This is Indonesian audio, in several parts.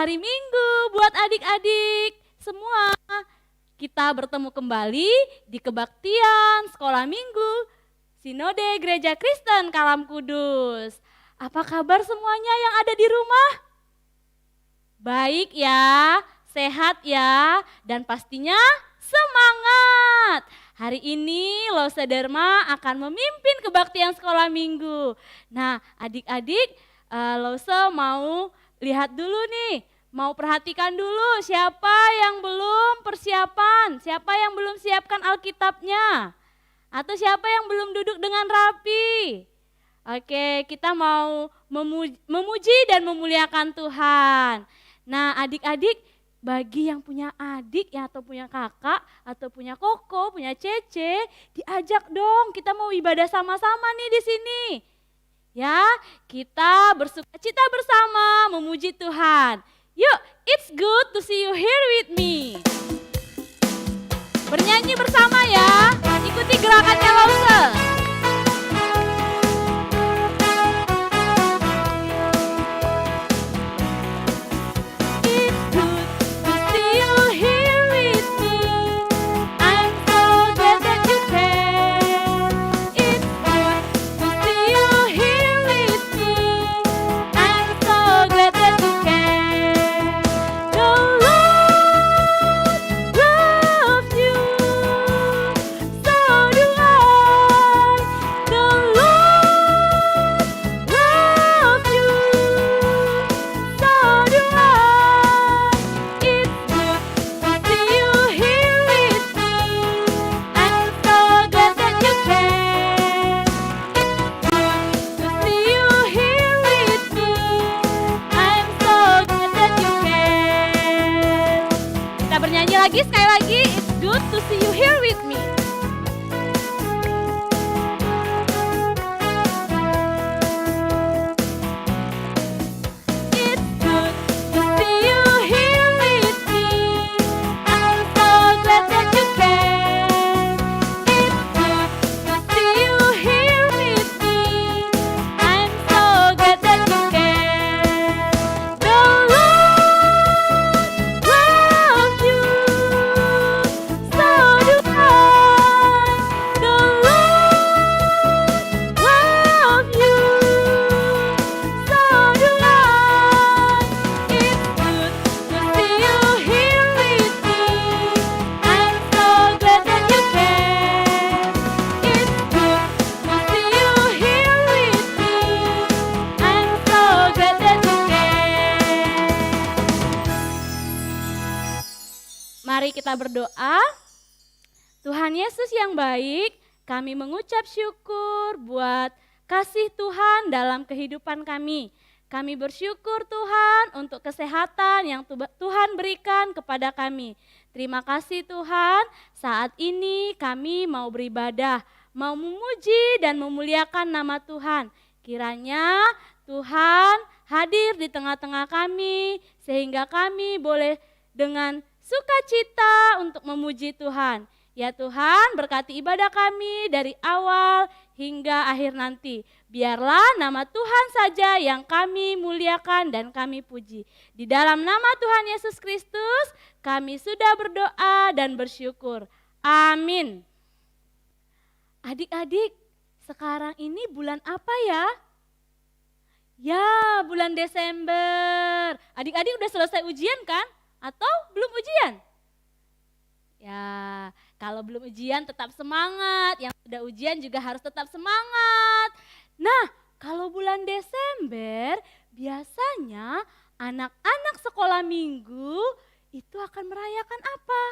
hari Minggu buat adik-adik semua. Kita bertemu kembali di kebaktian sekolah minggu Sinode Gereja Kristen Kalam Kudus. Apa kabar semuanya yang ada di rumah? Baik ya, sehat ya, dan pastinya semangat. Hari ini Lause Dharma akan memimpin kebaktian sekolah minggu. Nah, adik-adik, Lause mau lihat dulu nih, mau perhatikan dulu siapa yang belum persiapan, siapa yang belum siapkan Alkitabnya, atau siapa yang belum duduk dengan rapi. Oke, kita mau memuji dan memuliakan Tuhan. Nah, adik-adik, bagi yang punya adik ya, atau punya kakak, atau punya koko, punya cece, diajak dong, kita mau ibadah sama-sama nih di sini. Ya, kita bersukacita bersama memuji Tuhan. Yuk, it's good to see you here with me. Bernyanyi bersama ya, ikuti gerakannya Lause. Sekali lagi, it's good to see you here with me. It's good to see you here with me. I'm so glad that you came. It's good to see you here with me. I'm so glad that you came. The Lord loves you. Mari kita berdoa. Tuhan Yesus yang baik, kami mengucap syukur buat kasih Tuhan dalam kehidupan kami. Kami bersyukur Tuhan untuk kesehatan yang Tuhan berikan kepada kami. Terima kasih Tuhan, saat ini kami mau beribadah, mau memuji dan memuliakan nama Tuhan. Kiranya Tuhan hadir di tengah-tengah kami, sehingga kami boleh dengan sukacita untuk memuji Tuhan. Ya Tuhan, berkati ibadah kami dari awal hingga akhir nanti. Biarlah nama Tuhan saja yang kami muliakan dan kami puji. Di dalam nama Tuhan Yesus Kristus, kami sudah berdoa dan bersyukur. Amin. Adik-adik, sekarang ini bulan apa ya? Ya, bulan Desember. Adik-adik udah selesai ujian kan? Atau belum ujian? Ya, kalau belum ujian tetap semangat, yang sudah ujian juga harus tetap semangat. Nah, kalau bulan Desember biasanya anak-anak sekolah minggu itu akan merayakan apa?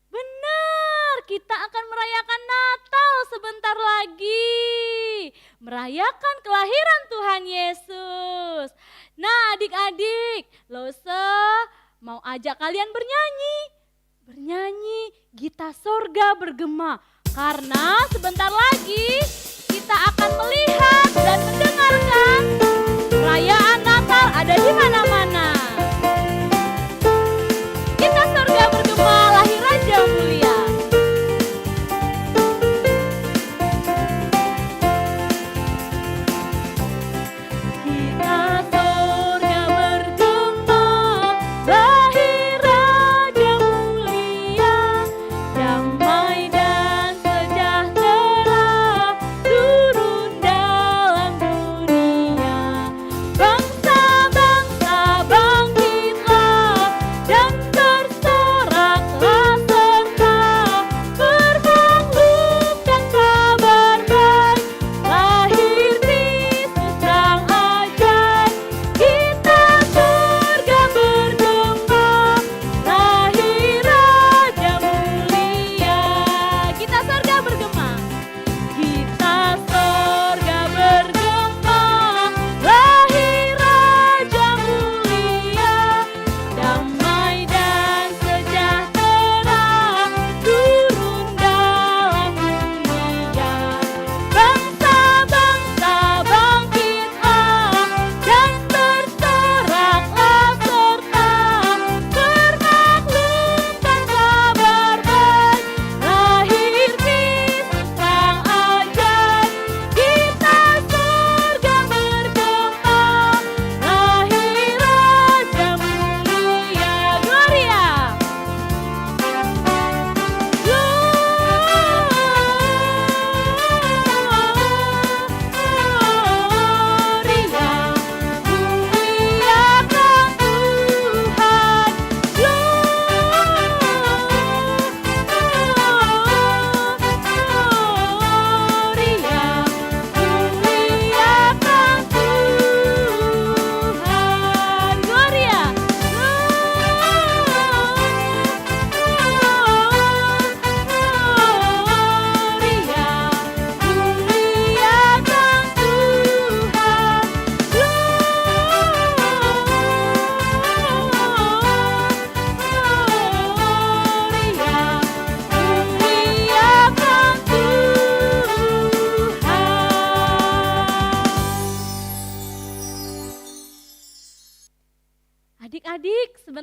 Benar, kita akan merayakan Natal sebentar lagi. Merayakan kelahiran Tuhan Yesus. Nah adik-adik, Lause mau ajak kalian bernyanyi. Bernyanyi Gita Sorga Bergema. Karena sebentar lagi kita akan melihat dan mendengarkan perayaan Natal ada di mana-mana. Gita Sorga Bergema, lahir Raja Mulia. Gita sorga bergema.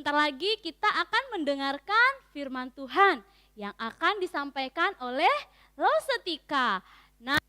sebentar lagi kita akan mendengarkan firman Tuhan yang akan disampaikan oleh Lausetika. Nah,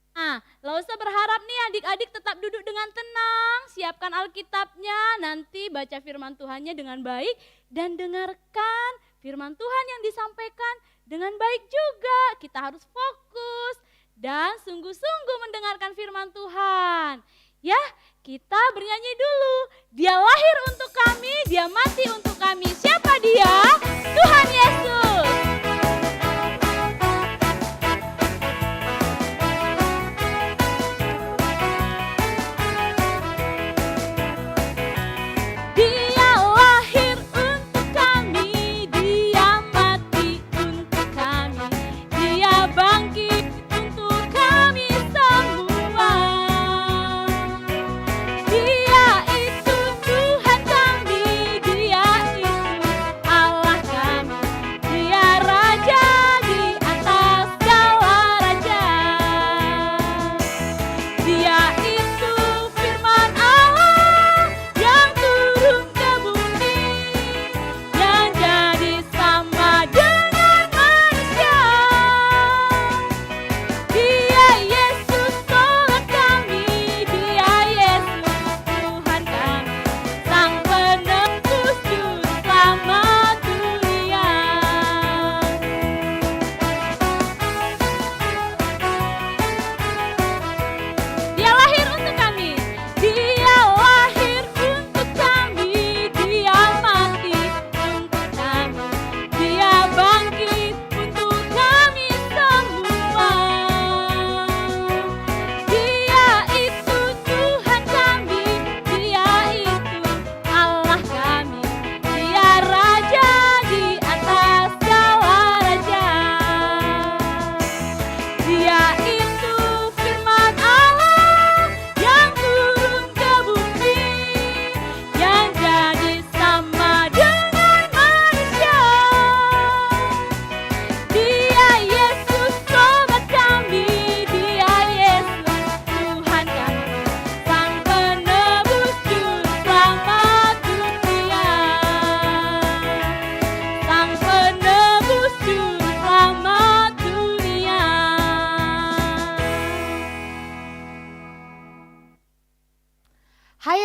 Lause berharap nih adik-adik tetap duduk dengan tenang, siapkan Alkitabnya, nanti baca firman Tuhannya dengan baik dan dengarkan firman Tuhan yang disampaikan dengan baik juga. Kita harus fokus dan sungguh-sungguh mendengarkan firman Tuhan. Ya, kita bernyanyi dulu. Dia lahir untuk kami, dia mati untuk kami. Siapa dia? Tuhan Yesus.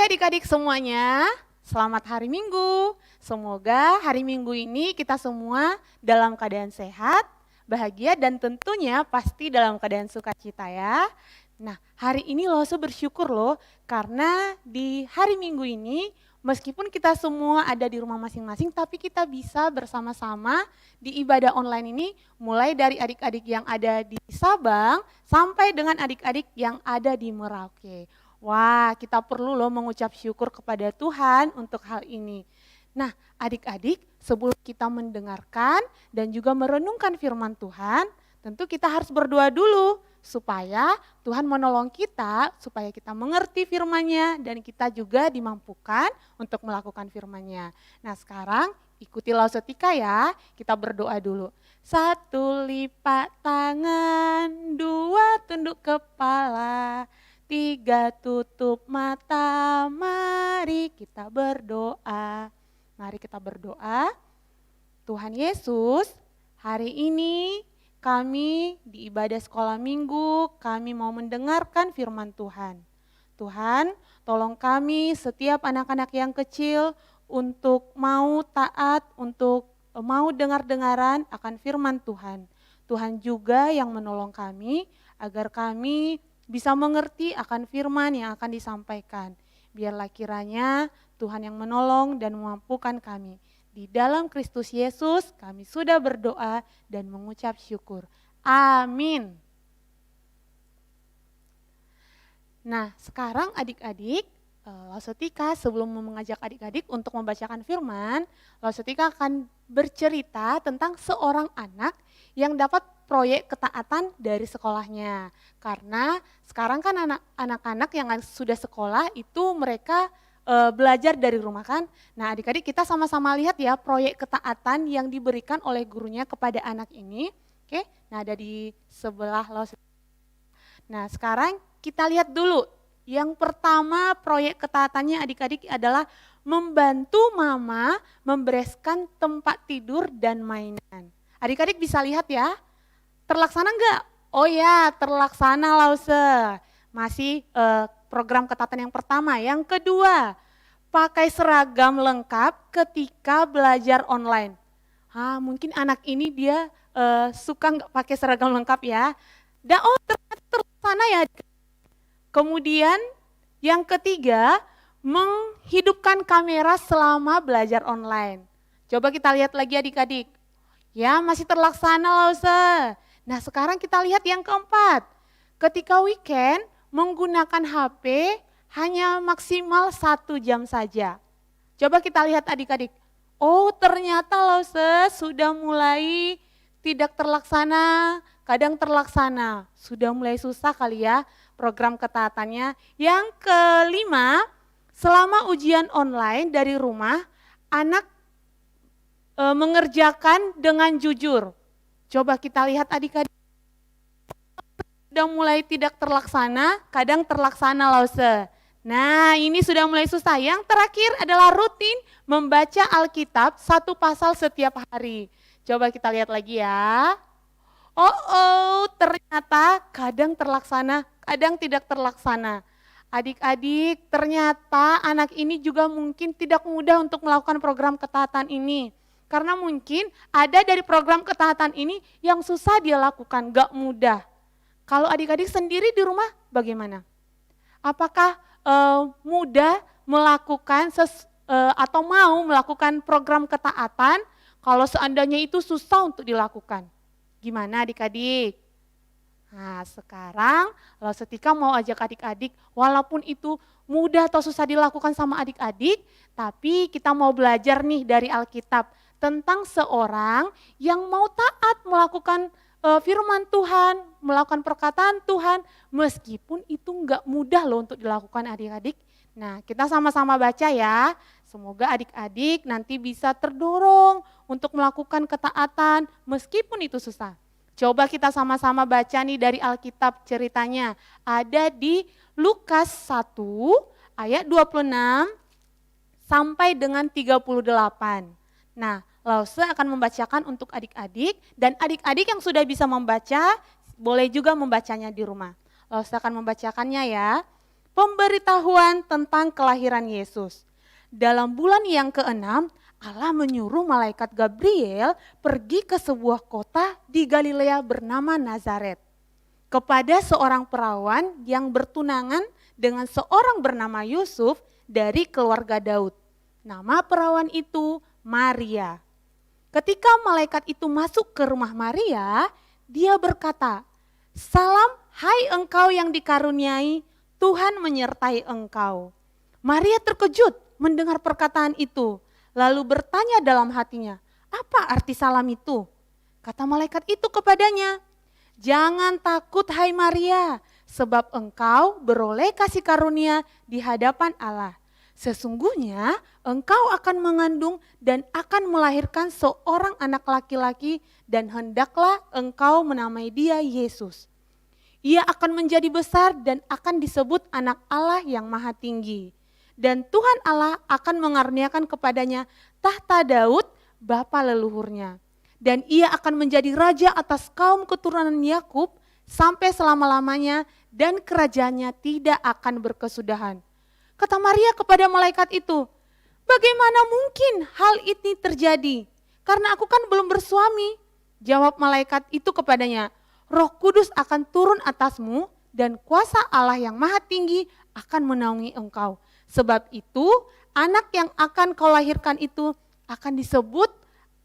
Adik-adik semuanya, selamat hari Minggu. Semoga hari Minggu ini kita semua dalam keadaan sehat, bahagia, dan tentunya pasti dalam keadaan sukacita ya. Nah, hari ini Lause bersyukur loh, karena di hari Minggu ini meskipun kita semua ada di rumah masing-masing, tapi kita bisa bersama-sama di ibadah online ini, mulai dari adik-adik yang ada di Sabang sampai dengan adik-adik yang ada di Merauke. Wah, kita perlu loh mengucap syukur kepada Tuhan untuk hal ini. Nah, adik-adik, sebelum kita mendengarkan dan juga merenungkan firman Tuhan, tentu kita harus berdoa dulu supaya Tuhan menolong kita, supaya kita mengerti firman-Nya dan kita juga dimampukan untuk melakukan firman-Nya. Nah, sekarang ikuti Lausetika ya, kita berdoa dulu. 1 lipat tangan, 2 tunduk kepala, 3 tutup mata, mari kita berdoa. Mari kita berdoa. Tuhan Yesus, hari ini kami di ibadah sekolah minggu, kami mau mendengarkan firman Tuhan. Tuhan, tolong kami setiap anak-anak yang kecil untuk mau taat, untuk mau dengar-dengaran akan firman Tuhan. Tuhan juga yang menolong kami agar kami bisa mengerti akan firman yang akan disampaikan. Biarlah kiranya Tuhan yang menolong dan memampukan kami. Di dalam Kristus Yesus kami sudah berdoa dan mengucap syukur. Amin. Nah, sekarang adik-adik, Lausetika sebelum mengajak adik-adik untuk membacakan firman, Lausetika akan bercerita tentang seorang anak yang dapat proyek ketaatan dari sekolahnya. Karena sekarang kan anak-anak yang sudah sekolah itu mereka belajar dari rumah kan. Nah, adik-adik kita sama-sama lihat ya proyek ketaatan yang diberikan oleh gurunya kepada anak ini. Oke, nah ada di sebelah Lausetika. Nah, sekarang kita lihat dulu Yang pertama proyek ketaatannya adik-adik adalah membantu mama membereskan tempat tidur dan mainan. Adik-adik bisa lihat ya, terlaksana enggak? Oh ya, terlaksana Lause. Masih program ketaatan yang pertama. Yang kedua, pakai seragam lengkap ketika belajar online. Mungkin anak ini dia suka nggak pakai seragam lengkap ya. Dan ternyata terlaksana ya. Kemudian yang ketiga, menghidupkan kamera selama belajar online. Coba kita lihat lagi adik-adik. Ya, masih terlaksana Lause. Nah, sekarang kita lihat yang keempat. Ketika weekend, menggunakan HP hanya maksimal 1 jam saja. Coba kita lihat adik-adik. Oh, ternyata Lause sudah mulai tidak terlaksana, kadang terlaksana. Sudah mulai susah kali ya program ketaatannya. Yang kelima, selama ujian online dari rumah, anak mengerjakan dengan jujur. Coba kita lihat adik-adik. Sudah mulai tidak terlaksana, kadang terlaksana Lause. Nah, ini sudah mulai susah. Yang terakhir adalah rutin membaca Alkitab 1 pasal setiap hari. Coba kita lihat lagi ya. Ternyata kadang terlaksana, kadang tidak terlaksana. Adik-adik, ternyata anak ini juga mungkin tidak mudah untuk melakukan program ketaatan ini. Karena mungkin ada dari program ketaatan ini yang susah dia lakukan, gak mudah. Kalau adik-adik sendiri di rumah bagaimana? Apakah mudah melakukan atau mau melakukan program ketaatan kalau seandainya itu susah untuk dilakukan? Gimana adik-adik? Nah, sekarang kalau Setika mau ajak adik-adik, walaupun itu mudah atau susah dilakukan sama adik-adik, tapi kita mau belajar nih dari Alkitab tentang seorang yang mau taat melakukan firman Tuhan, melakukan perkataan Tuhan, meskipun itu enggak mudah loh untuk dilakukan adik-adik. Nah, kita sama-sama baca ya, semoga adik-adik nanti bisa terdorong untuk melakukan ketaatan meskipun itu susah. Coba kita sama-sama baca nih dari Alkitab ceritanya, ada di Lukas 1 ayat 26 sampai dengan 38. Nah, Lause akan membacakan untuk adik-adik dan adik-adik yang sudah bisa membaca boleh juga membacanya di rumah. Lause akan membacakannya ya. Pemberitahuan tentang kelahiran Yesus. Dalam bulan yang ke-6, Allah menyuruh malaikat Gabriel pergi ke sebuah kota di Galilea bernama Nazaret. Kepada seorang perawan yang bertunangan dengan seorang bernama Yusuf dari keluarga Daud. Nama perawan itu Maria. Ketika malaikat itu masuk ke rumah Maria, dia berkata, "Salam, hai engkau yang dikaruniai, Tuhan menyertai engkau." Maria terkejut mendengar perkataan itu, lalu bertanya dalam hatinya, "Apa arti salam itu?" Kata malaikat itu kepadanya, "Jangan takut hai Maria, sebab engkau beroleh kasih karunia di hadapan Allah. Sesungguhnya engkau akan mengandung dan akan melahirkan seorang anak laki-laki dan hendaklah engkau menamai dia Yesus. Ia akan menjadi besar dan akan disebut anak Allah yang maha tinggi. Dan Tuhan Allah akan mengaruniakan kepadanya tahta Daud bapa leluhurnya. Dan ia akan menjadi raja atas kaum keturunan Yakub sampai selama-lamanya dan kerajaannya tidak akan berkesudahan." Kata Maria kepada malaikat itu, "Bagaimana mungkin hal ini terjadi? Karena aku kan belum bersuami." Jawab malaikat itu kepadanya, "Roh Kudus akan turun atasmu dan kuasa Allah yang maha tinggi akan menaungi engkau. Sebab itu anak yang akan kau lahirkan itu akan disebut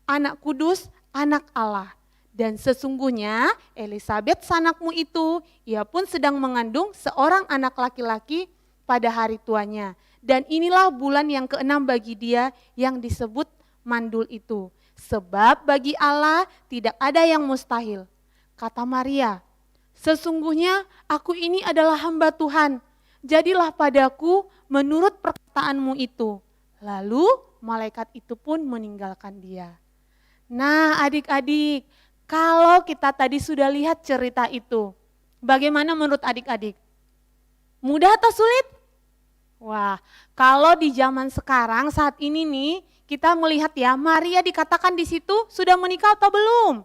anak kudus, anak Allah. Dan sesungguhnya Elisabet sanakmu itu, ia pun sedang mengandung seorang anak laki-laki pada hari tuanya. Dan inilah bulan yang ke-6 bagi dia yang disebut mandul itu. Sebab bagi Allah tidak ada yang mustahil." Kata Maria, "Sesungguhnya aku ini adalah hamba Tuhan. Jadilah padaku menurut perkataanmu itu." Lalu malaikat itu pun meninggalkan dia. Nah adik-adik, kalau kita tadi sudah lihat cerita itu, bagaimana menurut adik-adik? Mudah atau sulit? Wah, kalau di zaman sekarang saat ini nih, kita melihat ya, Maria dikatakan di situ sudah menikah atau belum?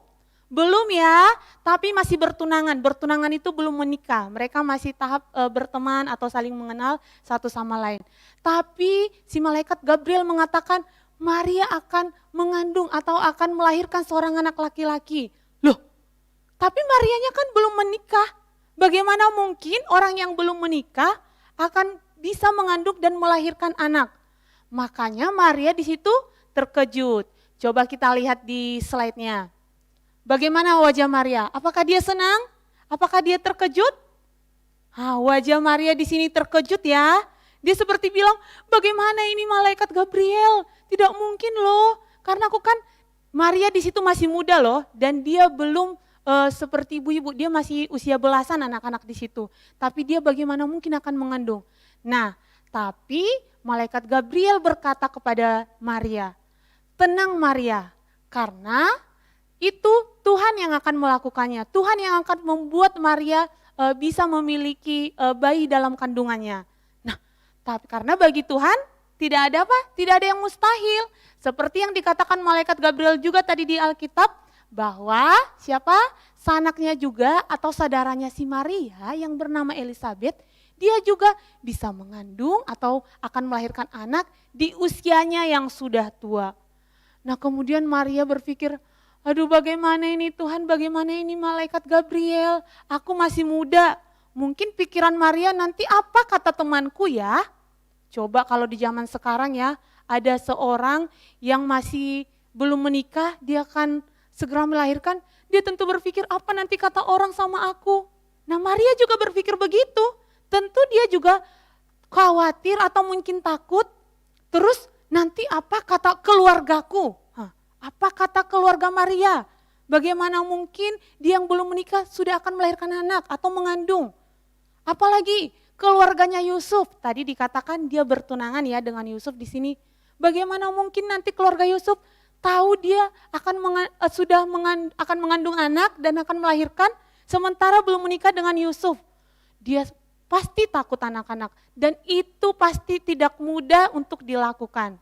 Belum ya, tapi masih bertunangan. Bertunangan itu belum menikah. Mereka masih tahap berteman atau saling mengenal satu sama lain. Tapi si malaikat Gabriel mengatakan Maria akan mengandung atau akan melahirkan seorang anak laki-laki. Loh, tapi Marianya kan belum menikah. Bagaimana mungkin orang yang belum menikah akan bisa mengandung dan melahirkan anak? Makanya Maria di situ terkejut. Coba kita lihat di slide-nya. Bagaimana wajah Maria? Apakah dia senang? Apakah dia terkejut? Wajah Maria di sini terkejut ya. Dia seperti bilang, bagaimana ini malaikat Gabriel? Tidak mungkin loh, karena aku kan Maria di situ masih muda loh, dan dia belum seperti ibu-ibu, dia masih usia belasan anak-anak di situ. Tapi dia bagaimana mungkin akan mengandung? Nah, tapi malaikat Gabriel berkata kepada Maria, tenang Maria, karena itu Tuhan yang akan melakukannya. Tuhan yang akan membuat Maria bisa memiliki bayi dalam kandungannya. Nah, tapi karena bagi Tuhan tidak ada apa? Tidak ada yang mustahil. Seperti yang dikatakan malaikat Gabriel juga tadi di Alkitab, bahwa siapa? Sanaknya juga atau saudaranya si Maria yang bernama Elisabet, dia juga bisa mengandung atau akan melahirkan anak di usianya yang sudah tua. Nah, kemudian Maria berpikir, aduh bagaimana ini Tuhan, bagaimana ini malaikat Gabriel, aku masih muda. Mungkin pikiran Maria nanti apa kata temanku ya? Coba kalau di zaman sekarang ya, ada seorang yang masih belum menikah, dia akan segera melahirkan, dia tentu berpikir apa nanti kata orang sama aku. Nah, Maria juga berpikir begitu. Tentu dia juga khawatir atau mungkin takut. Terus nanti apa kata keluargaku? Apa kata keluarga Maria? Bagaimana mungkin dia yang belum menikah sudah akan melahirkan anak atau mengandung? Apalagi keluarganya Yusuf. Tadi dikatakan dia bertunangan ya dengan Yusuf di sini. Bagaimana mungkin nanti keluarga Yusuf tahu dia akan mengandung anak dan akan melahirkan sementara belum menikah dengan Yusuf. Dia pasti takut anak-anak dan itu pasti tidak mudah untuk dilakukan.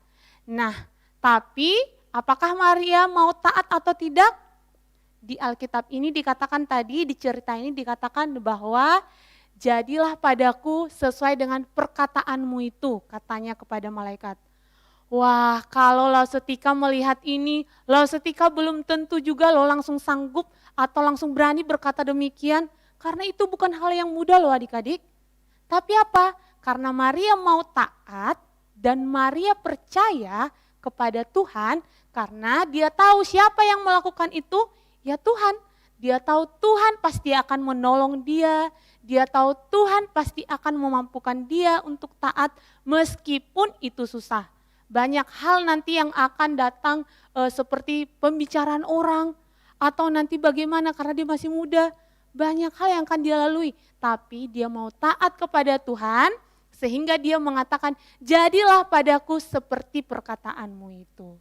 Nah, tapi apakah Maria mau taat atau tidak? Di Alkitab ini dikatakan tadi, di cerita ini dikatakan bahwa jadilah padaku sesuai dengan perkataanmu itu, katanya kepada malaikat. Wah, kalau Lausetika melihat ini, Lausetika belum tentu juga lo langsung sanggup atau langsung berani berkata demikian, karena itu bukan hal yang mudah loh adik-adik. Tapi apa? Karena Maria mau taat dan Maria percaya kepada Tuhan karena dia tahu siapa yang melakukan itu, ya Tuhan. Dia tahu Tuhan pasti akan menolong dia, dia tahu Tuhan pasti akan memampukan dia untuk taat meskipun itu susah. Banyak hal nanti yang akan datang seperti pembicaraan orang atau nanti bagaimana karena dia masih muda. Banyak hal yang akan dia lalui, tapi dia mau taat kepada Tuhan sehingga dia mengatakan, jadilah padaku seperti perkataanmu itu.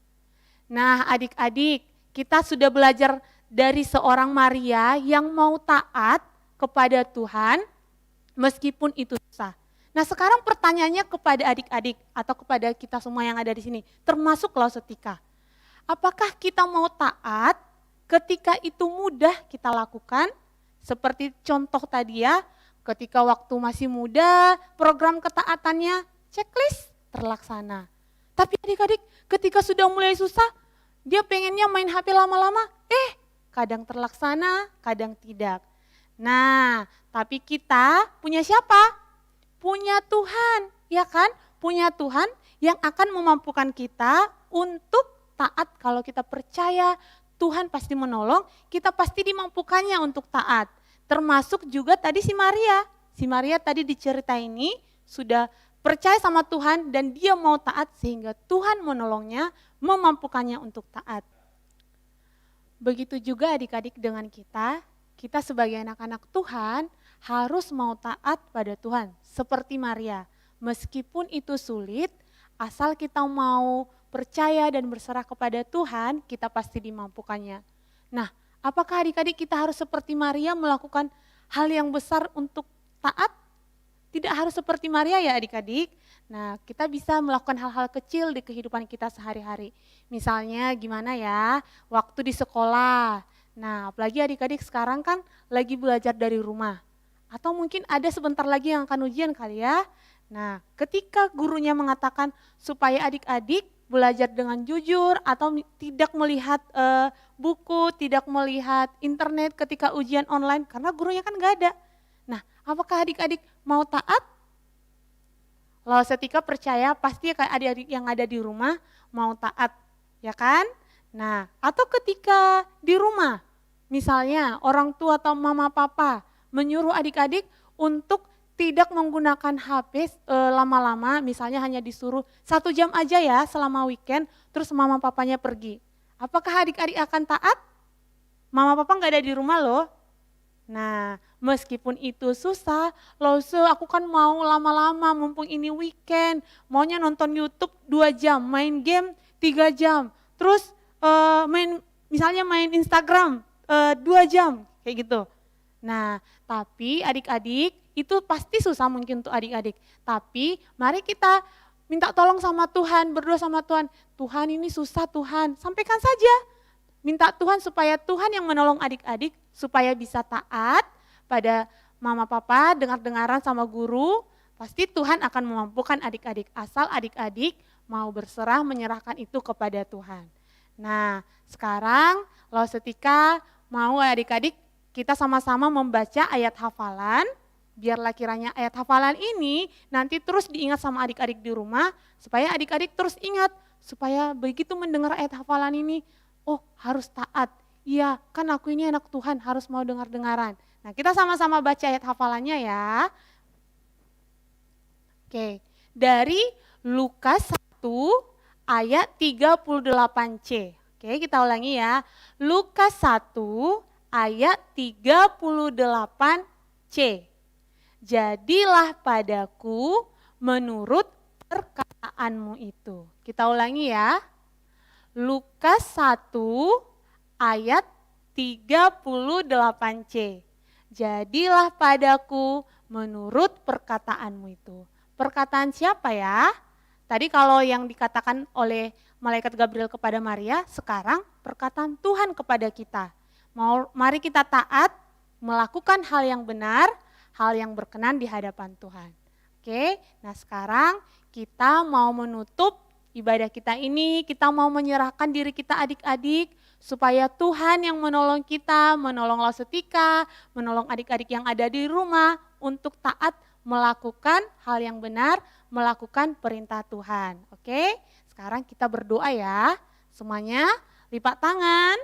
Nah adik-adik, kita sudah belajar dari seorang Maria yang mau taat kepada Tuhan meskipun itu susah. Nah sekarang pertanyaannya kepada adik-adik atau kepada kita semua yang ada di sini, termasuk Lausetika. Apakah kita mau taat ketika itu mudah kita lakukan? Seperti contoh tadi ya, ketika waktu masih muda, program ketaatannya checklist terlaksana. Tapi adik-adik ketika sudah mulai susah, dia pengennya main HP lama-lama, kadang terlaksana, kadang tidak. Nah, tapi kita punya siapa? Punya Tuhan, ya kan? Punya Tuhan yang akan memampukan kita untuk taat kalau kita percaya Tuhan pasti menolong, kita pasti dimampukannya untuk taat. Termasuk juga tadi si Maria. Si Maria tadi di cerita ini sudah percaya sama Tuhan dan dia mau taat sehingga Tuhan menolongnya, memampukannya untuk taat. Begitu juga adik-adik dengan kita sebagai anak-anak Tuhan harus mau taat pada Tuhan. Seperti Maria, meskipun itu sulit, asal kita mau percaya dan berserah kepada Tuhan, kita pasti dimampukannya. Nah, apakah adik-adik kita harus seperti Maria melakukan hal yang besar untuk taat? tidak harus seperti Maria ya adik-adik. Nah, kita bisa melakukan hal-hal kecil di kehidupan kita sehari-hari. Misalnya gimana ya, waktu di sekolah. Nah, apalagi adik-adik sekarang kan lagi belajar dari rumah. Atau mungkin ada sebentar lagi yang akan ujian kali ya. Nah, ketika gurunya mengatakan supaya adik-adik belajar dengan jujur atau tidak melihat buku, tidak melihat internet ketika ujian online karena gurunya kan gak ada. Nah, apakah adik-adik mau taat? Lalu setika percaya pasti kayak adik-adik yang ada di rumah mau taat, ya kan? Nah, atau ketika di rumah, misalnya orang tua atau mama papa menyuruh adik-adik untuk tidak menggunakan HP lama-lama, misalnya hanya disuruh 1 jam aja ya selama weekend, terus mama papanya pergi. Apakah adik-adik akan taat? Mama papa nggak ada di rumah loh. Nah, meskipun itu susah, loh aku kan mau lama-lama mumpung ini weekend, maunya nonton YouTube 2 jam, main game 3 jam, terus misalnya main Instagram 2 jam, kayak gitu. Nah, tapi adik-adik itu pasti susah mungkin untuk adik-adik. Tapi mari kita minta tolong sama Tuhan, berdoa sama Tuhan. Tuhan ini susah Tuhan, sampaikan saja. Minta Tuhan supaya Tuhan yang menolong adik-adik supaya bisa taat pada mama papa, dengar-dengaran sama guru. Pasti Tuhan akan memampukan adik-adik asal adik-adik mau berserah menyerahkan itu kepada Tuhan. Nah, sekarang Lalu setika mau adik-adik kita sama-sama membaca ayat hafalan. Biarlah kiranya ayat hafalan ini nanti terus diingat sama adik-adik di rumah, supaya adik-adik terus ingat, supaya begitu mendengar ayat hafalan ini, oh harus taat, iya kan aku ini anak Tuhan harus mau dengar-dengaran. Nah kita sama-sama baca ayat hafalannya ya. Oke, dari Lukas 1 ayat 38C. Oke kita ulangi ya, Lukas 1 ayat 38C. Jadilah padaku menurut perkataanmu itu. Kita ulangi ya. Lukas 1 ayat 38C. Jadilah padaku menurut perkataanmu itu. Perkataan siapa ya? Tadi kalau yang dikatakan oleh malaikat Gabriel kepada Maria, sekarang perkataan Tuhan kepada kita. Mari kita taat, melakukan hal yang benar, hal yang berkenan di hadapan Tuhan. Oke, nah sekarang kita mau menutup ibadah kita ini, kita mau menyerahkan diri kita adik-adik, supaya Tuhan yang menolong kita, menolong Lausetika, menolong adik-adik yang ada di rumah untuk taat melakukan hal yang benar, melakukan perintah Tuhan. Oke, sekarang kita berdoa ya, semuanya lipat tangan,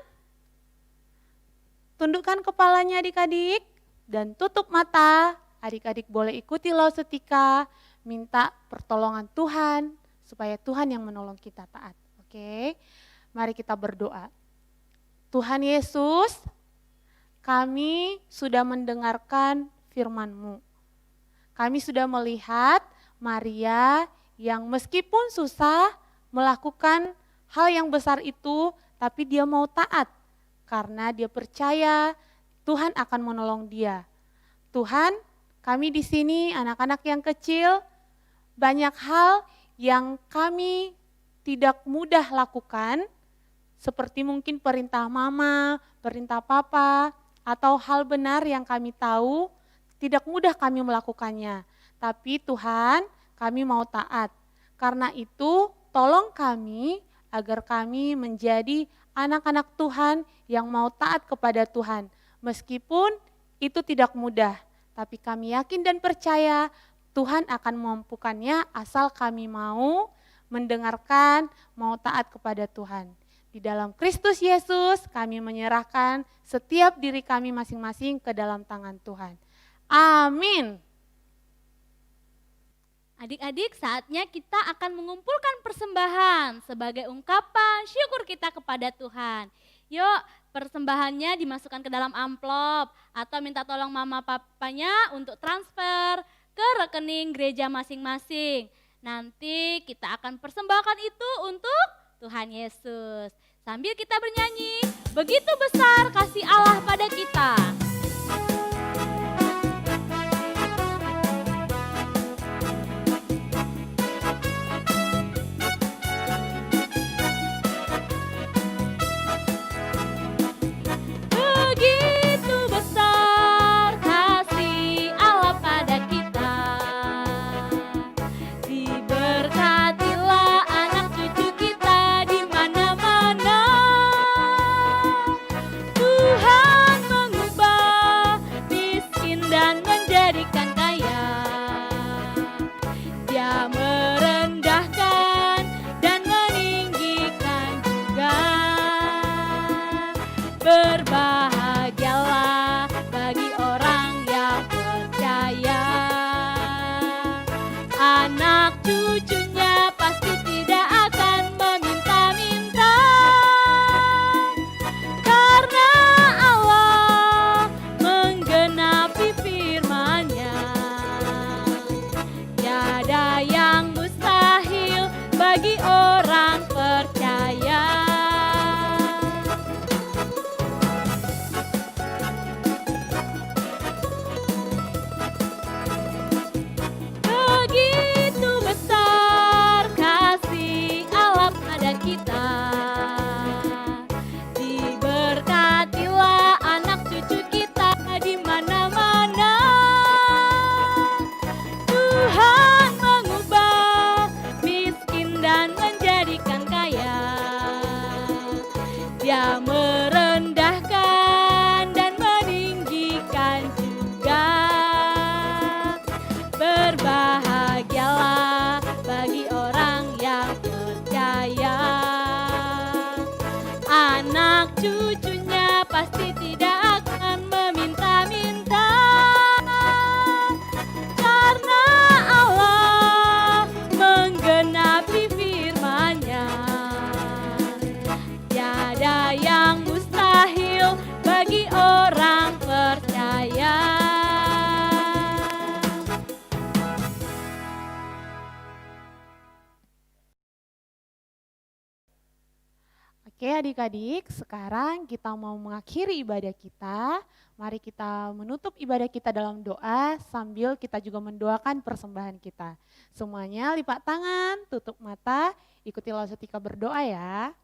tundukkan kepalanya adik-adik, dan tutup mata. Adik-adik boleh ikuti Lausetika, minta pertolongan Tuhan, supaya Tuhan yang menolong kita taat. Oke, mari kita berdoa. Tuhan Yesus, kami sudah mendengarkan firman-Mu. Kami sudah melihat Maria yang meskipun susah melakukan hal yang besar itu, tapi dia mau taat. Karena dia percaya Tuhan akan menolong dia. Tuhan, kami di sini anak-anak yang kecil, banyak hal yang kami tidak mudah lakukan, seperti mungkin perintah mama, perintah papa, atau hal benar yang kami tahu, tidak mudah kami melakukannya. Tapi Tuhan, kami mau taat. Karena itu, tolong kami agar kami menjadi anak-anak Tuhan yang mau taat kepada Tuhan. Meskipun itu tidak mudah, tapi kami yakin dan percaya Tuhan akan memampukannya asal kami mau mendengarkan, mau taat kepada Tuhan. Di dalam Kristus Yesus kami menyerahkan setiap diri kami masing-masing ke dalam tangan Tuhan. Amin. Adik-adik, saatnya kita akan mengumpulkan persembahan sebagai ungkapan syukur kita kepada Tuhan. Yuk, persembahannya dimasukkan ke dalam amplop atau minta tolong mama papanya untuk transfer ke rekening gereja masing-masing. Nanti kita akan persembahkan itu untuk Tuhan Yesus. Sambil kita bernyanyi, begitu besar kasih Allah pada kita. adik-adik, sekarang kita mau mengakhiri ibadah kita. Mari kita menutup ibadah kita dalam doa sambil kita juga mendoakan persembahan kita. Semuanya lipat tangan, tutup mata, ikuti Lausetika berdoa ya.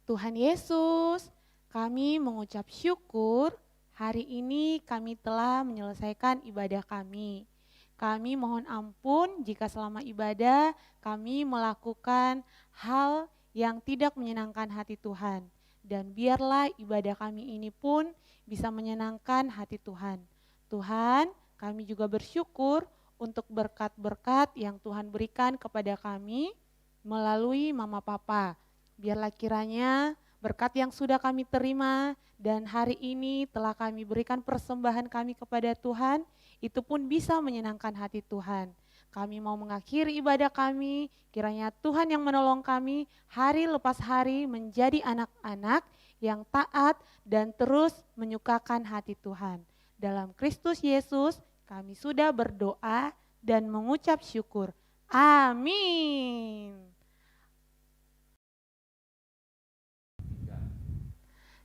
Tuhan Yesus, kami mengucap syukur hari ini kami telah menyelesaikan ibadah kami. Kami mohon ampun jika selama ibadah kami melakukan hal yang tidak menyenangkan hati Tuhan. Dan biarlah ibadah kami ini pun bisa menyenangkan hati Tuhan. Tuhan, kami juga bersyukur untuk berkat-berkat yang Tuhan berikan kepada kami melalui Mama Papa. Biarlah kiranya berkat yang sudah kami terima dan hari ini telah kami berikan persembahan kami kepada Tuhan, itu pun bisa menyenangkan hati Tuhan. Kami mau mengakhiri ibadah kami, kiranya Tuhan yang menolong kami hari lepas hari menjadi anak-anak yang taat dan terus menyukakan hati Tuhan. Dalam Kristus Yesus kami sudah berdoa dan mengucap syukur. Amin.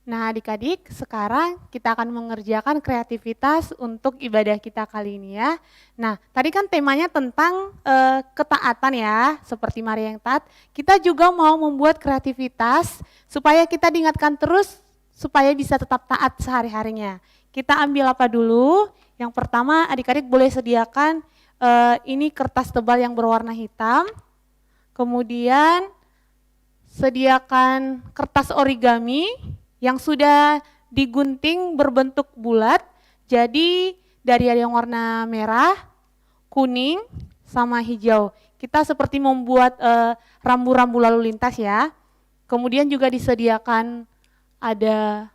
Nah adik-adik, sekarang kita akan mengerjakan kreativitas untuk ibadah kita kali ini ya. Nah tadi kan temanya tentang ketaatan ya, seperti Maria yang taat. Kita juga mau membuat kreativitas supaya kita diingatkan terus, supaya bisa tetap taat sehari-harinya. Kita ambil apa dulu? Yang pertama adik-adik boleh sediakan ini kertas tebal yang berwarna hitam. Kemudian sediakan kertas origami yang sudah digunting berbentuk bulat, jadi dari ada yang warna merah, kuning, sama hijau. Kita seperti membuat rambu-rambu lalu lintas ya. Kemudian juga disediakan ada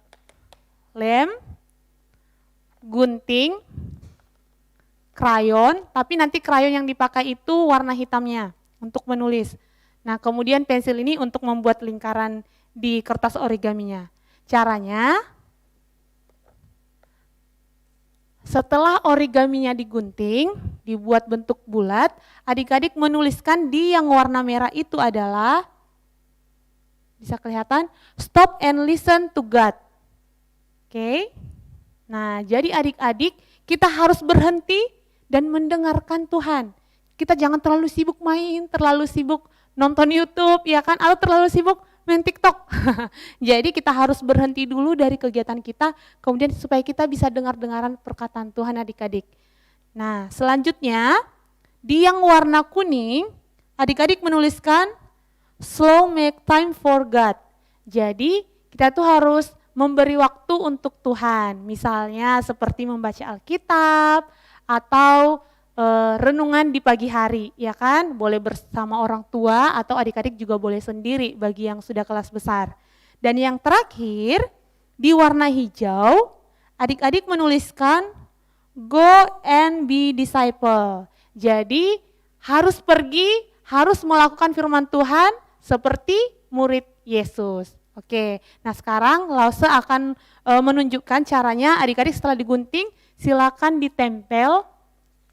lem, gunting, krayon, tapi nanti krayon yang dipakai itu warna hitamnya untuk menulis. Nah kemudian pensil ini untuk membuat lingkaran di kertas origaminya. Caranya, setelah origaminya digunting, dibuat bentuk bulat, adik-adik menuliskan di yang warna merah itu adalah, bisa kelihatan, stop and listen to God. Oke, nah jadi adik-adik kita harus berhenti dan mendengarkan Tuhan. Kita jangan terlalu sibuk main, terlalu sibuk nonton YouTube, ya kan, atau terlalu sibuk main TikTok. Jadi kita harus berhenti dulu dari kegiatan kita, kemudian supaya kita bisa dengar-dengaran perkataan Tuhan adik-adik. Nah selanjutnya, di yang warna kuning, adik-adik menuliskan slow make time for God. Jadi kita tuh harus memberi waktu untuk Tuhan, misalnya seperti membaca Alkitab, atau renungan di pagi hari, ya kan? Boleh bersama orang tua atau adik-adik juga boleh sendiri bagi yang sudah kelas besar. Dan yang terakhir, di warna hijau, adik-adik menuliskan go and be disciple. Jadi harus pergi, harus melakukan firman Tuhan seperti murid Yesus. Oke, nah sekarang Lause akan menunjukkan caranya. Adik-adik setelah digunting, silakan ditempel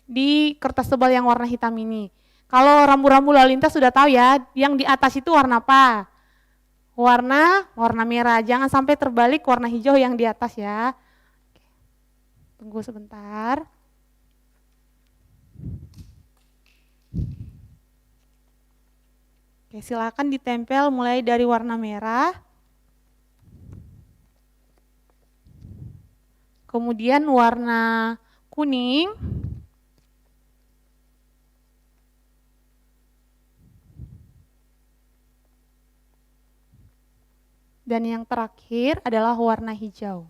di kertas tebal yang warna hitam ini. Kalau rambu-rambu lalu lintas sudah tahu ya, yang di atas itu warna apa? Warna merah. Jangan sampai terbalik warna hijau yang di atas ya. Tunggu sebentar. Oke, silakan ditempel mulai dari warna merah. Kemudian warna kuning. Dan yang terakhir adalah warna hijau.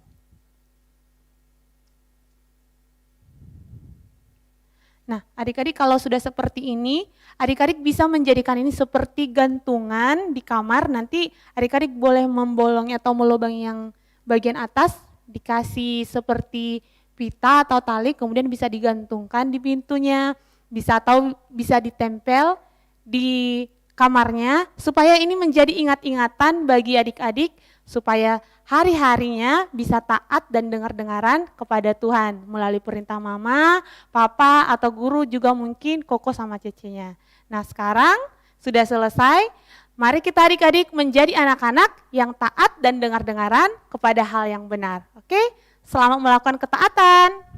Nah, adik-adik kalau sudah seperti ini, adik-adik bisa menjadikan ini seperti gantungan di kamar. Nanti adik-adik boleh membolongi atau melubangi yang bagian atas, dikasih seperti pita atau tali, kemudian bisa digantungkan di pintunya, bisa atau bisa ditempel di kamarnya, supaya ini menjadi ingat-ingatan bagi adik-adik, supaya hari-harinya bisa taat dan dengar-dengaran kepada Tuhan melalui perintah mama, papa, atau guru, juga mungkin koko sama cecenya. Nah sekarang sudah selesai, Mari kita adik-adik menjadi anak-anak yang taat dan dengar-dengaran kepada hal yang benar. Oke, selamat melakukan ketaatan.